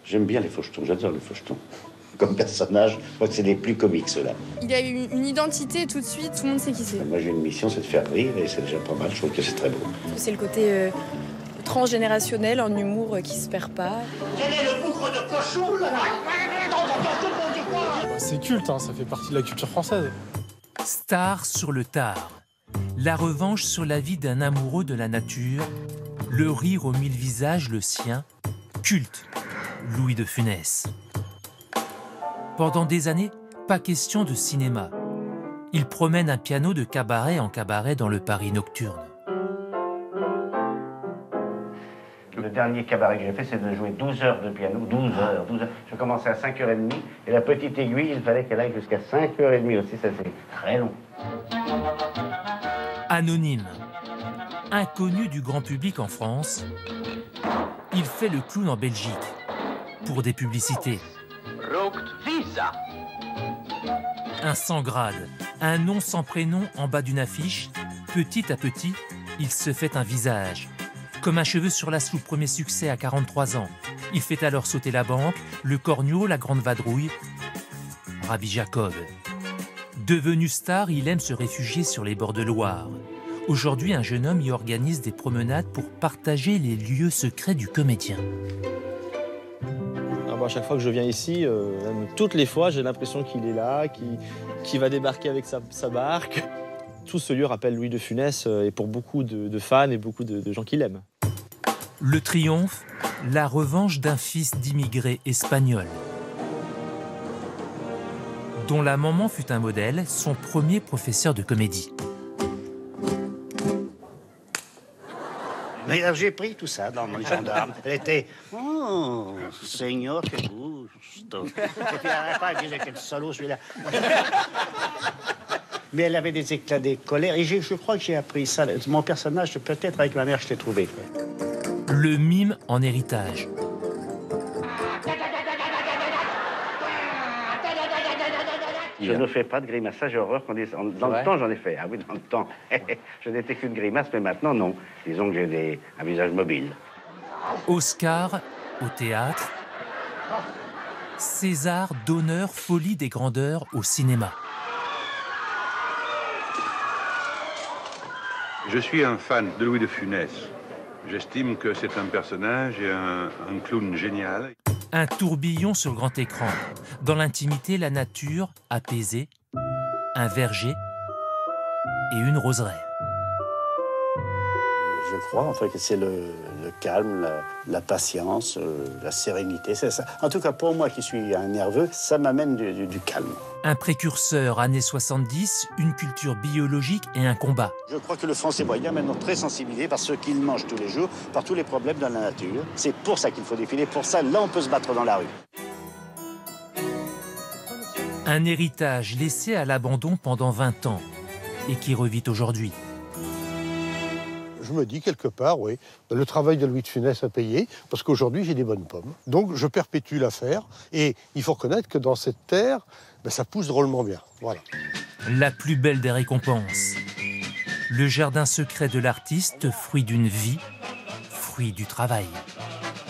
J'aime bien les fauchetons, j'adore les fauchetons. Comme personnage, je crois que c'est les plus comiques, ceux-là. Il a eu une identité tout de suite, tout le monde sait qui c'est. Moi, j'ai une mission, c'est de faire rire, et c'est déjà pas mal, je trouve que c'est très beau. C'est le côté transgénérationnel, un humour qui se perd pas. Quel est le bougre de cochon, là? C'est culte, hein, ça fait partie de la culture française. Star sur le tard. La revanche sur la vie d'un amoureux de la nature. Le rire aux mille visages, le sien. Culte. Louis de Funès. Pendant des années, pas question de cinéma. Il promène un piano de cabaret en cabaret dans le Paris nocturne. Le dernier cabaret que j'ai fait, c'est de jouer 12 heures de piano. 12 heures. Je commençais à 5h30, et la petite aiguille, il fallait qu'elle aille jusqu'à 5h30 aussi, ça c'est très long. Anonyme. Inconnu du grand public en France, il fait le clown en Belgique pour des publicités. Un sans grade, un nom sans prénom en bas d'une affiche. Petit à petit, il se fait un visage. Comme un cheveu sur la soupe, premier succès à 43 ans. Il fait alors sauter la banque, le corneau, la grande vadrouille. Rabbi Jacob. Devenu star, il aime se réfugier sur les bords de Loire. Aujourd'hui, un jeune homme y organise des promenades pour partager les lieux secrets du comédien. À chaque fois que je viens ici, même toutes les fois, j'ai l'impression qu'il est là, qu'il va débarquer avec sa barque. Tout ce lieu rappelle Louis de Funès et pour beaucoup de fans et beaucoup de gens qui l'aiment. Le triomphe, la revanche d'un fils d'immigrés espagnols, dont la maman fut un modèle, son premier professeur de comédie. Mais j'ai pris tout ça dans mon gendarme. Elle était, oh, Seigneur, que gusto. Et puis elle n'arrêtait pas, elle disait, quel salaud celui-là. Mais elle avait des éclats de colère, et je crois que j'ai appris ça. Mon personnage, peut-être avec ma mère, je l'ai trouvé. Le mime en héritage. Je ne fais pas de grimace, ça j'ai horreur qu'on dise. Dans le temps, j'en ai fait. Ah oui, dans le temps. Je n'étais qu'une grimace, mais maintenant, non. Disons que j'ai un visage mobile. Oscar au théâtre. César d'honneur, folie des grandeurs au cinéma. Je suis un fan de Louis de Funès. J'estime que c'est un personnage et un clown génial. Un tourbillon sur grand écran. Dans l'intimité, la nature apaisée, un verger et une roseraie. Je crois en fait que c'est le calme, la patience, la sérénité. C'est ça. En tout cas, pour moi qui suis un nerveux, ça m'amène du calme. Un précurseur, années 70, une culture biologique et un combat. Je crois que le Français moyen est maintenant très sensibilisé par ce qu'il mange tous les jours, par tous les problèmes dans la nature. C'est pour ça qu'il faut défiler. Pour ça, là, on peut se battre dans la rue. Un héritage laissé à l'abandon pendant 20 ans et qui revit aujourd'hui. Je me dis quelque part, oui, le travail de Louis de Funès a payé, parce qu'aujourd'hui j'ai des bonnes pommes. Donc je perpétue l'affaire, et il faut reconnaître que dans cette terre, ça pousse drôlement bien. Voilà. La plus belle des récompenses. Le jardin secret de l'artiste, fruit d'une vie, fruit du travail.